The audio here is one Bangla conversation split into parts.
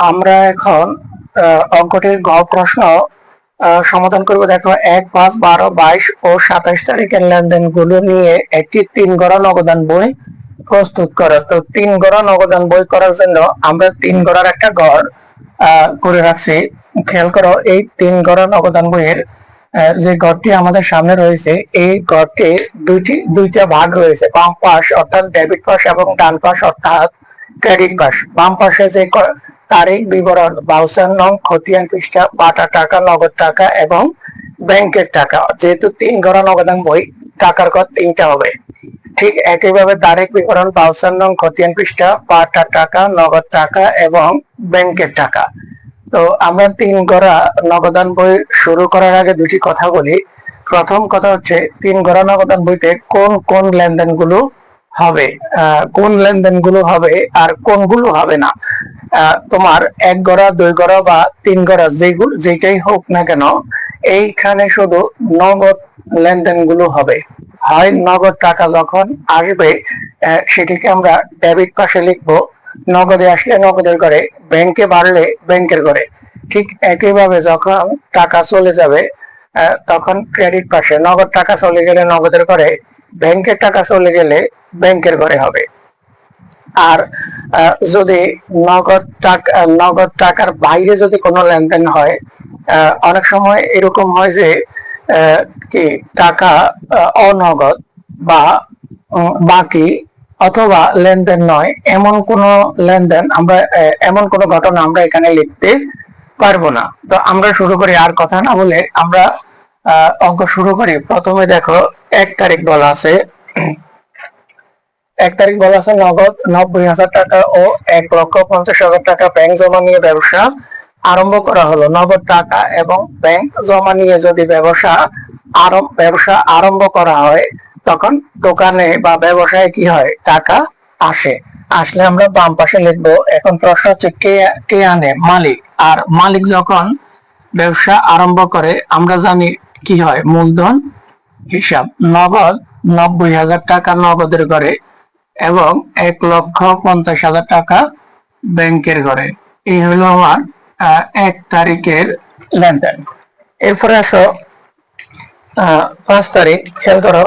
আমরা এখন অঙ্কটির গ প্রশ্ন সমাধান করব। দেখো ১, ৫, ১২, ২২ ও ২৭ তারিখের লেনদেন গুলো নিয়ে একটি ৩ গড়া নগদান বই প্রস্তুত করো। তো ৩ গড়া নগদান বই করার জন্য আমরা ৩ গড়ার একটা ঘর করে রাখছি। খেয়াল করো, এই ৩ গড়া নগদান বইয়ের যে ঘরটি আমাদের সামনে রয়েছে, এই ঘরটি দুইটা ভাগ রয়েছে। বাম পাশ অর্থাৎ ডেবিট পাশ এবং ডান পাশ অর্থাৎ ক্রেডিট পাশ। বাম পাশে যে তারিখ বিবরণ, ভাউচার নং, খতিয়ান পৃষ্ঠা, বাটা টাকা, নগদ টাকা এবং ব্যাংকের টাকা। যেহেতু ৩ গড়া নগদান বই, টাকার ঘর ৩টা হবে। ঠিক একইভাবে তারিখ বিবরণ, ভাউচার নং, খতিয়ান পৃষ্ঠা, বাটা টাকা, নগদ টাকা এবং ব্যাংকের টাকা। তো আমরা ৩ গড়া নগদান বই শুরু করার আগে দুটি কথা বলি। প্রথম কথা হচ্ছে ৩ গড়া নগদান বইতে কোন কোন লেনদেন গুলো হবে, কোন লেনদেন গুলো হবে আর কোনগুলো হবে না। তোমার ১ গড়া, ২ গড়া বা ৩ গড়া যেটাই হোক না কেন, এইখানে শুধু নগদ লেনদেন গুলো হবে। হয় নগদ টাকা যখন আসবে সেটিকে আমরা ডেবিট পাশে লিখবো, নগদে আসলে নগদের ঘরে, ব্যাংকে বাড়লে ব্যাংকের ঘরে। ঠিক একইভাবে যখন টাকা চলে যাবে তখন ক্রেডিট পাশে, নগদ টাকা চলে গেলে নগদের ঘরে, ব্যাংকের টাকা চলে গেলে ব্যাংকের ঘরে হবে। আর যদি নগদ টাকার বাইরে যদি কোনো লেনদেন হয়, অনেক সময় এরকম হয় যে কি টাকা অনগদ বা বাকি অথবা লেনদেন নয়, এমন কোন লেনদেন আমরা, এমন কোন ঘটনা আমরা এখানে লিখতে পারবো না। তো আমরা শুরু করি, আর কথা না বলে আমরা অঙ্ক শুরু করি। প্রথমে দেখো ১ তারিখ বলা আছে। ১ তারিখ বলা আছে নগদ ৯০,০০০ টাকা ও ১,৫০,০০০ টাকা ব্যাংক জমা নিয়ে ব্যবসা আরম্ভ করা হলো। নগদ টাকা এবং ব্যাংক জমা নিয়ে যদি ব্যবসা আরম্ভ করা হয়, তখন দোকানে বা ব্যবসায় কি হয়, টাকা আসে। আসলে আমরা বাম পাশে লিখবো। এখন প্রশ্ন হচ্ছে কে কে আনে, মালিক। আর মালিক যখন ব্যবসা আরম্ভ করে, আমরা জানি কি হয়, মূলধন হিসাব। নগদ ৯০,০০০ টাকা নগদের ঘরে এবং ১,৫০,০০০ টাকা ব্যাংকের ঘরে। এই হলো আমার ১ তারিখের লেনদেন। এরপরে আসো ৫ তারিখ। খেয়াল করো,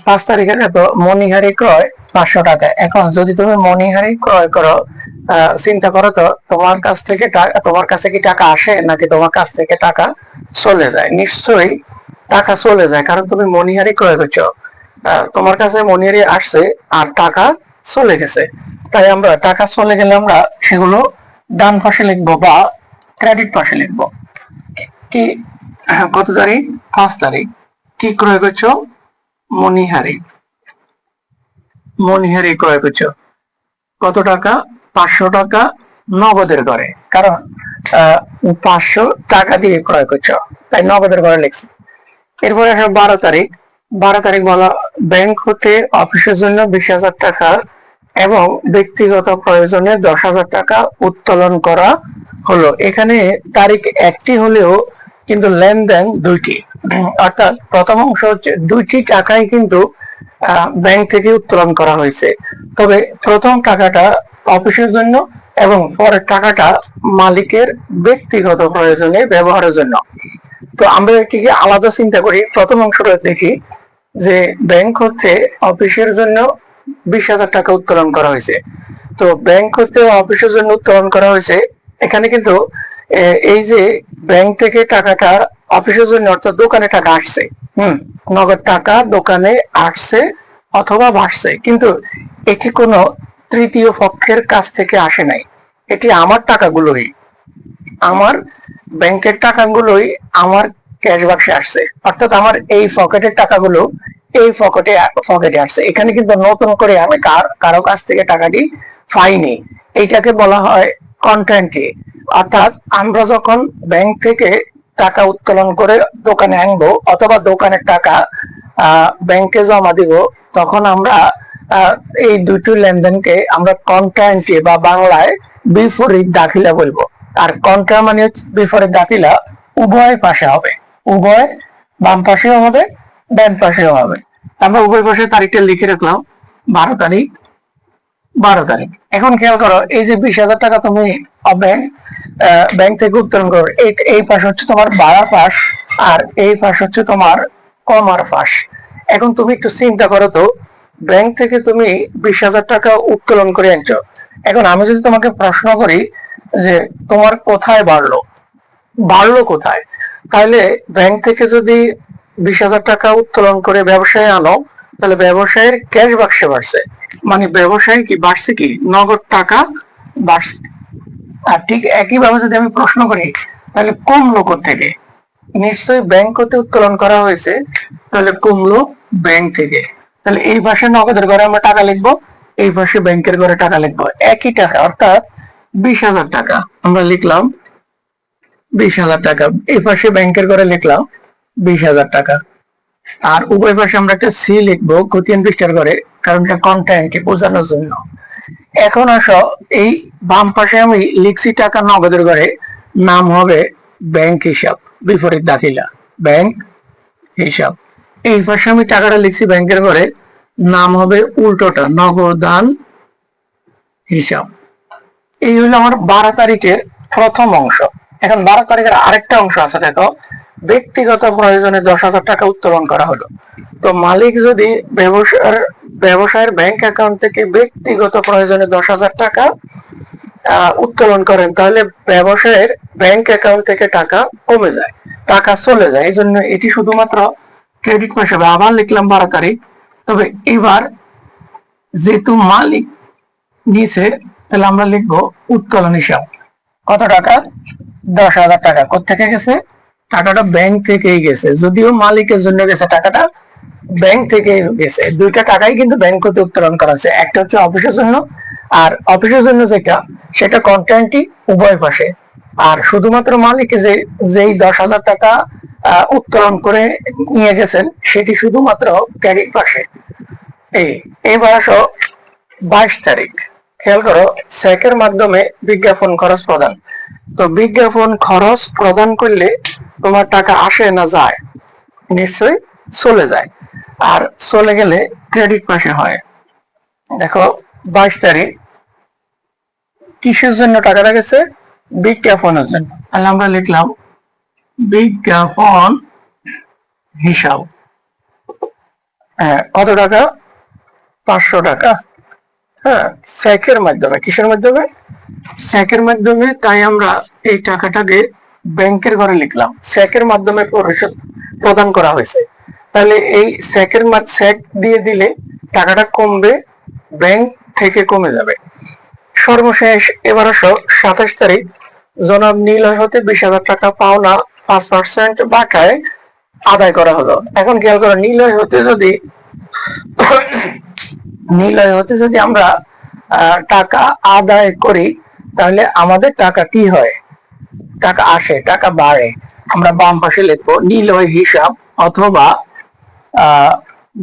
৫ তারিখে দেখো মণিহারি ক্রয় ৫০০ টাকা। এখন যদি তুমি মণিহারি ক্রয় করো, চিন্তা করো তো, তোমার কাছ থেকে তোমার কাছে কি টাকা আসে নাকি তোমার কাছ থেকে টাকা চলে যায়? নিশ্চয়ই টাকা চলে যায়, কারণ তুমি মণিহারি ক্রয় করছো। তোমার কাছে মণিহারি আসছে আর টাকা চলে গেছে। তাই আমরা টাকা চলে গেলে আমরা সেগুলো ডান পাশে লিখবো বা ক্রেডিট পাশে লিখবো। কি কত তারিখ? ৫ তারিখ। কি ক্রয় করছো? মণিহারি। মণিহারি ক্রয় করছো কত টাকা? ৫০০ টাকা নগদের ঘরে, কারণ ৫০০ টাকা দিয়ে ক্রয় করছো, তাই নগদের ঘরে লিখছি। এরপরে আসো ১২ তারিখ। ১২ তারিখ বলা, ব্যাংক হতে অফিসের জন্য ২০,০০০ টাকা এবং ব্যক্তিগত প্রয়োজনে ১০,০০০ টাকা উত্তোলন করা হলো। এখানে তারিখ একটি হলেও কিন্তু লেনদেন দুইটি। অর্থাৎ প্রথম অংশ হচ্ছে দুইটি টাকাই কিন্তু ব্যাংক থেকে উত্তোলন করা হয়েছে, তবে প্রথম টাকাটা অফিসের জন্য এবং পরের টাকাটা মালিকের ব্যক্তিগত প্রয়োজনে ব্যবহারের জন্য। তো আমরা কি আলাদা চিন্তা করি, প্রথম অংশটা দেখি যে ব্যাংক হচ্ছে অফিসের জন্য ২০,০০০ টাকা উত্তোলন করা হয়েছে। তো ব্যাংক হতে অফিসের জন্য উত্তোলন করা হয়েছে, এখানে কিন্তু এই যে ব্যাংক থেকে টাকাটা অফিসের জন্য অর্থাৎ দোকানে টাকা আসছে, নগদ টাকা দোকানে আসছে অথবা বাড়ছে, কিন্তু এটি কোনো তৃতীয় পক্ষের কাছ থেকে আসে নাই। এটি আমার টাকাগুলোই, আমার ব্যাংকের টাকাগুলোই আমার ক্যাশ বাক্সে আসছে। অর্থাৎ আমার এই পকেটের টাকাগুলো এই পকেটে আসছে। এখানে কিন্তু নতুন করে আমি কারো কাছ থেকে টাকাটি পাইনি। এইটাকে বলা হয় কন্ট্যান্টি। অর্থাৎ আমরা যখন ব্যাংক থেকে টাকা উত্তোলন করে দোকানে আনবো অথবা দোকানের টাকা ব্যাংকে জমা দিব, তখন আমরা এই দুটি লেনদেনকে আমরা কন্ট্যান্টি বা বাংলায় বিপরীত দাখিলা বলবো। আর কন্ট্রা মানে হচ্ছে বিপরীত দাখিলা, উভয় পাশে হবে, উভয় বাম পাশেও হবে ডান পাশেও হবে। আমরা উভয় পাশে তারিখটা লিখে রাখলাম ১২ তারিখ। 12 তারিখ। এখন খেয়াল করো, এই যে 20,000 টাকা তুমি ব্যাংক থেকে উত্তোলন করো, এই পাশ হচ্ছে তোমার বাড়া পাশ, আর এই পাশ হচ্ছে তোমার কমার পাশ। এখন তুমি একটু চিন্তা করো তো, ব্যাংক থেকে তুমি 20,000 টাকা উত্তোলন করে আনছো। এখন আমি যদি তোমাকে প্রশ্ন করি যে তোমার কোথায় বাড়লো, বাড়লো কোথায়, তাহলে ব্যাংক থেকে যদি 20,000 টাকা উত্তোলন করে ব্যবসায় আনো, তাহলে ব্যবসায়ের ক্যাশ বাক্সে বাড়ছে, মানে ব্যবসায় কি বাড়ছে, কি নগদ টাকা বাড়ছে। আর ঠিক একইভাবে যদি আমি প্রশ্ন করি তাহলে কমলো থেকে, নিশ্চয়ই ব্যাংক হতে উত্তোলন করা হয়েছে, তাহলে কমলো ব্যাংক থেকে। তাহলে এই পাশে নগদের ঘরে আমরা টাকা লিখবো, এই পাশে ব্যাংকের ঘরে টাকা লিখবো, একই টাকা, অর্থাৎ 20,000 টাকা আমরা লিখলাম 20,000 টাকা, এই পাশে ব্যাংকের ঘরে লিখলাম 20,000 টাকা। আর উভয় পাশে আমরা একটা সি লিখবো খতিয়ান পৃষ্ঠার ঘরে, কারণ এটা কন্টেন্টকে বোঝানোর জন্য। এখন আসো, এই বাম পাশে আমি লিখছি টাকা নগদের ঘরে, নাম হবে ব্যাংক হিসাব, বিপরীত দাখিলা ব্যাংক হিসাব। এই পাশে আমি টাকাটা লিখছি ব্যাংকের ঘরে, নাম হবে উল্টোটা নগদান হিসাব। এই হলো আমার 12 তারিখের প্রথম অংশ। এখন 12 তারিখের আরেকটা অংশ আছে, দেখো, ব্যক্তিগত প্রয়োজনে 10,000 টাকা উত্তোলন করা হলো। তো মালিক যদি ব্যবসায়ের ব্যাংক অ্যাকাউন্ট থেকে ব্যক্তিগত প্রয়োজনে 10,000 টাকা উত্তোলন করেন, তাহলে ব্যবসায়ের ব্যাংক অ্যাকাউন্ট থেকে টাকা কমে যায়, টাকা চলে যায়। এই জন্য এটি শুধুমাত্র ক্রেডিট মাস হবে। আবার লিখলাম 12 তারিখ। তবে এবার যেহেতু মালিক নিচে, তাহলে আমরা লিখবো উত্তোলন হিসাব। কত টাকা? 10,000 টাকা। কোথেকে গেছে? টাকাটা ব্যাংক থেকেই গেছে, যদিও মালিকের জন্য গেছে, টাকাটা ব্যাংক থেকে গেছে। দুইটা টাকাই কিন্তু ব্যাংক হতে উত্তোলন করা আছে, একটা হচ্ছে অফিসের জন্য, আর অফিসের জন্য সেটা কন্টেন্টই উভয় পাশে। আর শুধুমাত্র মালিকে যেই 10,000 টাকা উত্তোলন করে নিয়ে গেছেন, সেটি শুধুমাত্র ক্রেডিট পাশে। এইবার আসো 22 তারিখ। খেয়াল করো, চেকের মাধ্যমে বিজ্ঞাপন খরচ প্রদান। তো বিজ্ঞাপন খরচ প্রদান করলে তোমার টাকা আসে না যায়? নিশ্চয়ই চলে যায়। আর চলে গেলে ক্রেডিট পাশে হয়। দেখো 22 তারিখ কিসের জন্য টাকাটা গেছে? বিজ্ঞাপনের জন্য। তাহলে আমরা লিখলাম বিজ্ঞাপন হিসাব। কত টাকা? 500 টাকা। হ্যাঁ, চেকের মাধ্যমে। কিসের মাধ্যমে? চেকের মাধ্যমে। তাই আমরা এই টাকাটাকে ব্যাংকের ঘরে লিখলাম, চেকের মাধ্যমে পরিশোধ প্রদান করা হয়েছে। তাহলে এই চেক দিয়ে দিলে টাকাটা কমবে, ব্যাংক থেকে কমে যাবে। সর্বশেষ এবার আসো 27 তারিখ। জনাব নিলয় হতে 20,000 টাকা পাওনা 5% বাটায় আদায় করা হলো। এখন খেয়াল করো, নিলয় হতে যদি আমরা টাকা আদায় করি, তাহলে আমাদের টাকা কি হয়? টাকা আসে, টাকা বাড়ে। আমরা বাম পাশে লিখবো নিলয় হিসাব, অথবা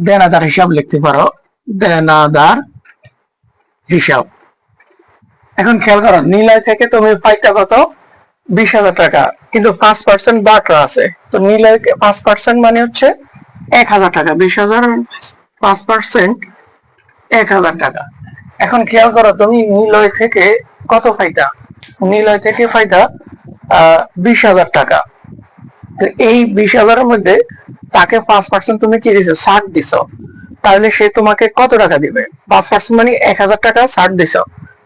দেনাদার হিসাব লিখতে পারো, দেনাদার হিসাব। এখন খেয়াল করো, নিলয় থেকে তুমি পাইতে কত? 20,000 টাকা, কিন্তু 5% বাটা আছে। তো নিলয় 5% মানে হচ্ছে 1,000 টাকা। 20,000 5% 1,000 টাকা। এখন খেয়াল করো, তুমি নিলয় থেকে কত ফাইদা? নিলয় থেকে ফাইদা 20,000 টাকা। তো এই 20,000-এর মধ্যে তাকে 5% তুমি কি দিছো? ছাড় দিছো। তাহলে সে তোমাকে কত টাকা দিবে? 5% মানে 1,000 টাকা ছাড় দিছো,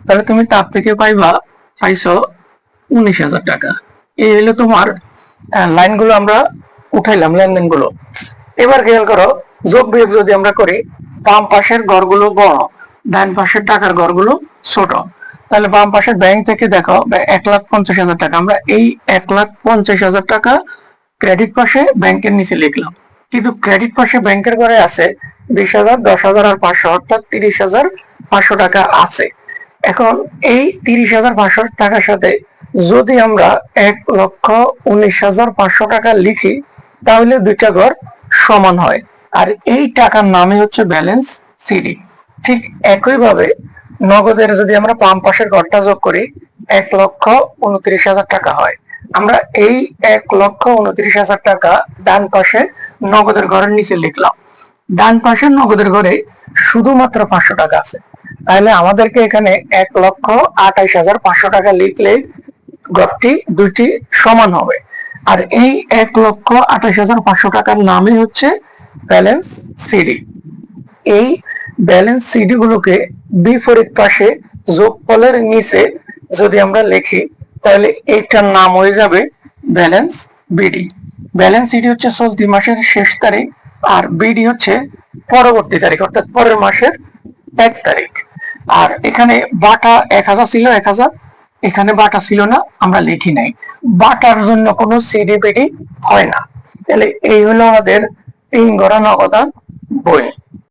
তাহলে তুমি তার থেকে পাইছো 19,000 টাকা। এই হলো তোমার লাইনগুলো আমরা উঠাইলাম, লেনদেনগুলো। এবার খেয়াল করো, যোগ বিয়োগ যদি আমরা করি, বাম পাশের ঘরগুলো বড়, ডান পাশের টাকার ঘরগুলো ছোট। তাহলে বাম পাশের ব্যাংক থেকে দেখো 1,50,000 টাকা, আমরা এই 1,50,000 টাকা ক্রেডিট পাশে ব্যাংকের নিচে লিখলাম, কিন্তু ক্রেডিট পাশে ব্যাংকের ঘরে আছে 20,000, 10,000 আর 500, অর্থাৎ 30,500 টাকা আছে। এখন এই 30,500 টাকার সাথে যদি আমরা 1,19,500 টাকা লিখি, তাহলে দুইটা ঘর সমান হয়, আর এই টাকার নামে হচ্ছে ব্যালেন্স সিডি। ঠিক একইভাবে নগদের যদি আমরা বাম পাশের ঘরটা যোগ করি, 1,29,000 টাকা হয়। আমরা এই 1,29,000 টাকা ডান পাশে নগদের ঘরের নিচে লিখলাম। ডান পাশের নগদের ঘরে শুধুমাত্র 500 টাকা আছে, তাহলে আমাদেরকে এখানে 1,28,500 টাকা লিখলে গড়টি দুইটি সমান হবে। আর এই 1,28,500 টাকার নামই হচ্ছে ব্যালেন্স সিডি। এই ব্যালেন্স সিডি গুলোকে বিপরীত পাশে যোগফলের নিচে যদি আমরা লিখি তাহলে এইটার নাম হয়ে যাবে ব্যালেন্স বিডি। ব্যালেন্স সিডি হচ্ছে চলতি মাসের শেষ তারিখ, আর বিডি হচ্ছে পরবর্তী তারিখ, অর্থাৎ পরের মাসের 1 তারিখ। আর এখানে বাটা 1,000 ছিল, 1,000 এখানে বাটা ছিল না, আমরা লিখি নাই। বাটার জন্য কোনো সিডি বিডি হয় না। তাহলে এই হলো আমাদের 3 গড়া নগদান বই।